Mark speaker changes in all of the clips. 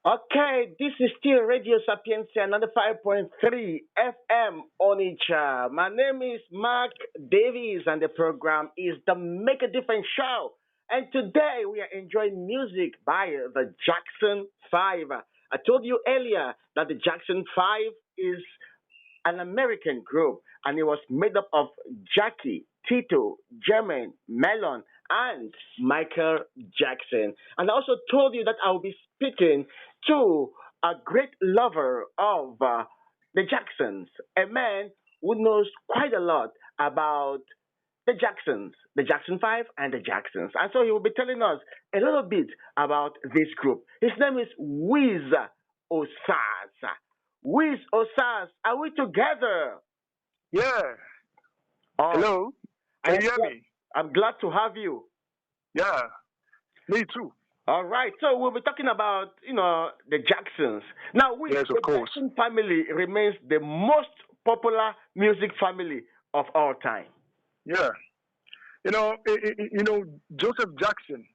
Speaker 1: Okay, this is still Radio Sapientia 95.3 FM Onitsha. My name is Mark Davies, and the program is the Make a Difference Show. And today we are enjoying music by the Jackson 5. I told you earlier that the Jackson 5 is an American group, and it was made up of Jackie, Tito, Jermaine, Melon, and Michael Jackson. And I also told you that I will be speaking to a great lover of the Jacksons, a man who knows quite a lot about the Jacksons, the Jackson 5 and the Jacksons. And so he will be telling us a little bit about this group. His name is Wiz Osas. Wiz Osas, are we together?
Speaker 2: Yeah.
Speaker 1: Oh,
Speaker 2: Hello.
Speaker 1: I
Speaker 2: Can
Speaker 1: am
Speaker 2: you hear
Speaker 1: glad,
Speaker 2: me?
Speaker 1: I'm glad to have you.
Speaker 2: Yeah. Me too.
Speaker 1: All right, so we'll be talking about, the Jacksons. Now, with
Speaker 2: Yes, of
Speaker 1: the
Speaker 2: course.
Speaker 1: Jackson family remains the most popular music family of all time.
Speaker 2: Yeah. Joseph Jackson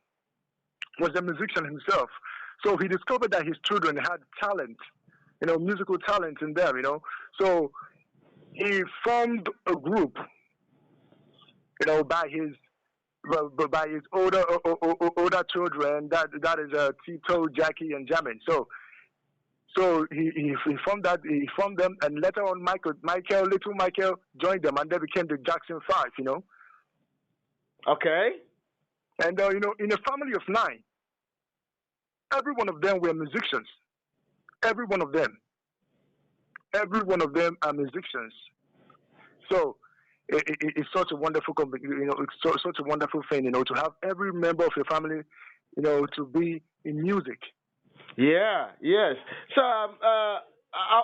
Speaker 2: was a musician himself. So he discovered that his children had talent, musical talent in them. So he formed a group, by his by his older children. That is Tito, Jackie, and Jamin. So he formed that he formed them, and later on little Michael joined them, and they became the Jackson Five.
Speaker 1: Okay?
Speaker 2: And in a family of nine, every one of them were musicians. Every one of them, every one of them are musicians. So it's such a wonderful, such a wonderful thing, to have every member of your family, to be in music.
Speaker 1: Yeah, yes. So I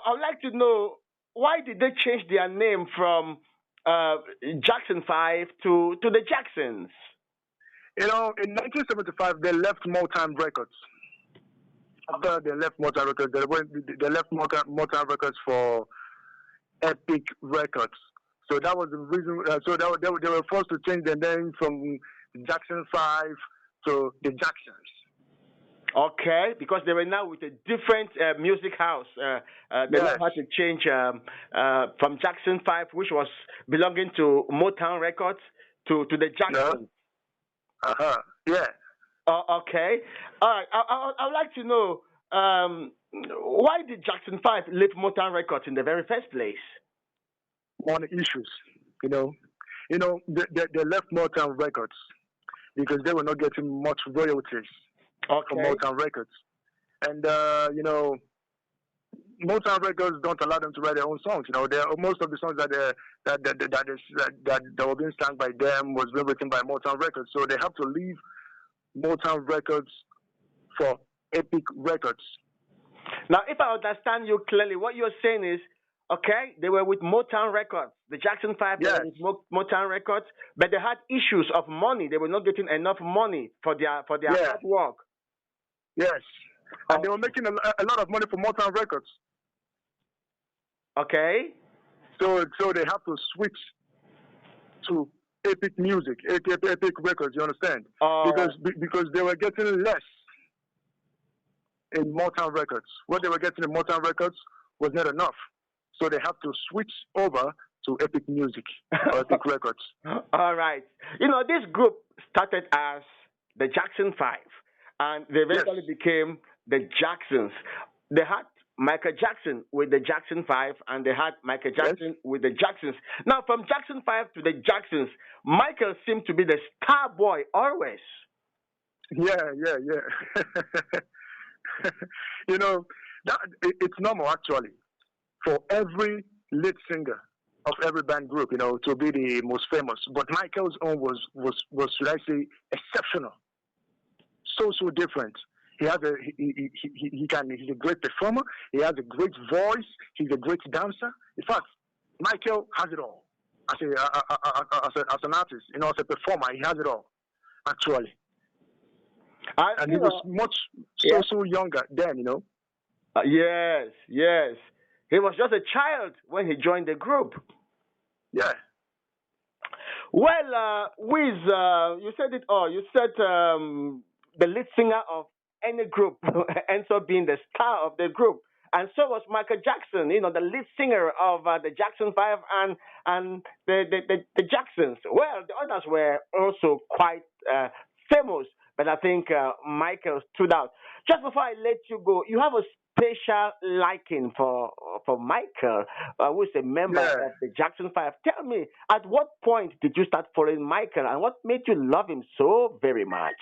Speaker 1: would like to know, why did they change their name from Jackson 5 to the Jacksons?
Speaker 2: In 1975, they left Motown Records. After they left Motown Records, they left Motown Records for Epic Records. So that was the reason. So they were forced to change their name from Jackson 5 to the Jacksons.
Speaker 1: Okay, because they were now with a different music house. They now
Speaker 2: Yes.
Speaker 1: had to change from Jackson 5, which was belonging to Motown Records, to the
Speaker 2: No.
Speaker 1: Jacksons.
Speaker 2: Yeah.
Speaker 1: Okay. All right. I would like to know, why did Jackson 5 leave Motown Records in the very first place?
Speaker 2: Money issues. You know. They left Motown Records because they were not getting much royalties from
Speaker 1: Okay.
Speaker 2: Motown Records, and Motown Records don't allow them to write their own songs. Most of the songs that were being sung by them was being written by Motown Records, so they have to leave Motown Records for Epic Records.
Speaker 1: Now, if I understand you clearly, what you're saying is, okay, they were with Motown Records. The Jackson 5 they
Speaker 2: Yes,
Speaker 1: were with Motown Records, but they had issues of money. They were not getting enough money for their
Speaker 2: yeah,
Speaker 1: hard work.
Speaker 2: yes, and
Speaker 1: Oh,
Speaker 2: they were making a lot of money for Motown Records,
Speaker 1: okay.
Speaker 2: so they have to switch to Epic Music, Epic Records. You understand?
Speaker 1: Uh,
Speaker 2: Because they were getting less in Motown Records. What they were getting in Motown Records was not enough. So they have to switch over to Epic Music or Epic Records.
Speaker 1: all right. This group started as the Jackson 5, and they
Speaker 2: Yes,
Speaker 1: eventually became the Jacksons. They had Michael Jackson with the Jackson 5, and they had Michael
Speaker 2: yes,
Speaker 1: Jackson with the Jacksons. Now, from Jackson 5 to the Jacksons, Michael seemed to be the star boy always.
Speaker 2: yeah. you know, it's normal actually for every lead singer of every band group, to be the most famous. But Michael's own was should I say exceptional, so different. He has he's a great performer. He has a great voice. He's a great dancer. In fact, Michael has it all. As an artist, as a performer, he has it all actually.
Speaker 1: And,
Speaker 2: And he was much
Speaker 1: yeah.
Speaker 2: so younger then.
Speaker 1: Yes, yes. He was just a child when he joined the group.
Speaker 2: Yeah,
Speaker 1: Well, Wiz, you said it all. You said the lead singer of any group ends up being the star of the group. And so was Michael Jackson, the lead singer of the Jackson Five and the Jacksons. Well, the others were also quite famous, but I think Michael stood out. Just before I let you go, you have a special liking for Michael, who is a member
Speaker 2: Yeah,
Speaker 1: of the Jackson Five. Tell me, at what point did you start following Michael, and what made you love him so very much?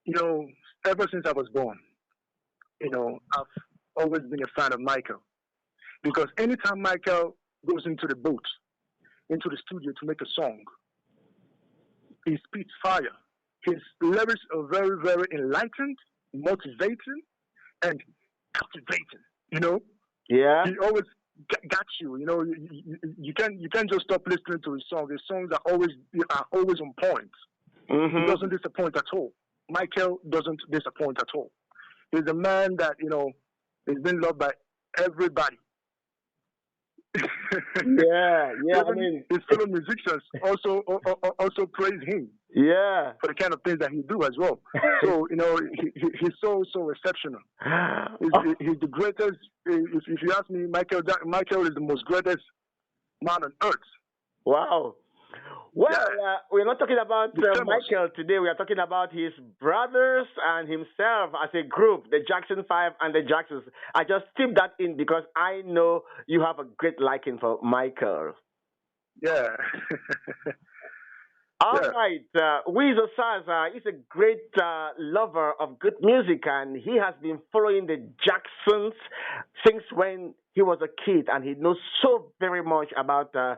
Speaker 2: you know, ever since I was born, I've always been a fan of Michael because anytime Michael goes into the booth, into the studio to make a song, he spits fire. His lyrics are very, very enlightened, motivating, and captivating. You know,
Speaker 1: Yeah.
Speaker 2: he always got you. You can't just stop listening to his songs. His songs are always on point. He
Speaker 1: Mhm.
Speaker 2: doesn't disappoint at all. Michael doesn't disappoint at all. He's a man that is been loved by everybody.
Speaker 1: Yeah. Yeah. I
Speaker 2: Even
Speaker 1: mean,
Speaker 2: his fellow musicians also praise him
Speaker 1: yeah.
Speaker 2: for the kind of things that he do as well. So he's so exceptional. He's the greatest. If you ask me, Michael is the most greatest man on earth.
Speaker 1: Wow. Well,
Speaker 2: Yeah,
Speaker 1: we're not talking about
Speaker 2: the famous.
Speaker 1: Michael today. We are talking about his brothers and himself as a group, the Jackson Five and the Jacksons. I just tipped that in because I know you have a great liking for Michael.
Speaker 2: Yeah,
Speaker 1: All
Speaker 2: yeah,
Speaker 1: right, Wizosak is a great lover of good music, and he has been following the Jacksons since when he was a kid, and he knows so very much about the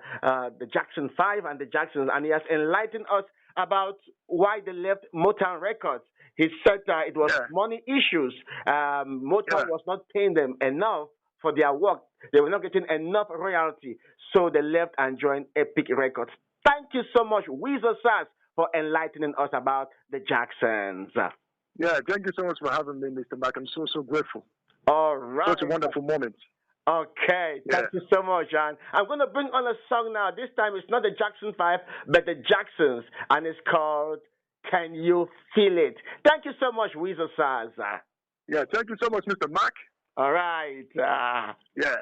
Speaker 1: Jackson Five and the Jacksons, and he has enlightened us about why they left Motown Records. He said it was
Speaker 2: yeah,
Speaker 1: money issues. Motown
Speaker 2: yeah,
Speaker 1: was not paying them enough for their work. They were not getting enough royalty, so they left and joined Epic Records. Thank you so much, Weasel Sass, for enlightening us about the Jacksons.
Speaker 2: yeah. Thank you so much for having me, Mr. Mac. I'm so grateful.
Speaker 1: All
Speaker 2: Such a
Speaker 1: right.
Speaker 2: wonderful moment.
Speaker 1: Okay.
Speaker 2: Yeah.
Speaker 1: Thank you so much, John. I'm going to bring on a song now. This time it's not the Jackson 5, but the Jacksons, and it's called Can You Feel It? Thank you so much, Weasel Sass.
Speaker 2: Yeah. Thank you so much, Mr. Mac.
Speaker 1: All right.
Speaker 2: Yeah.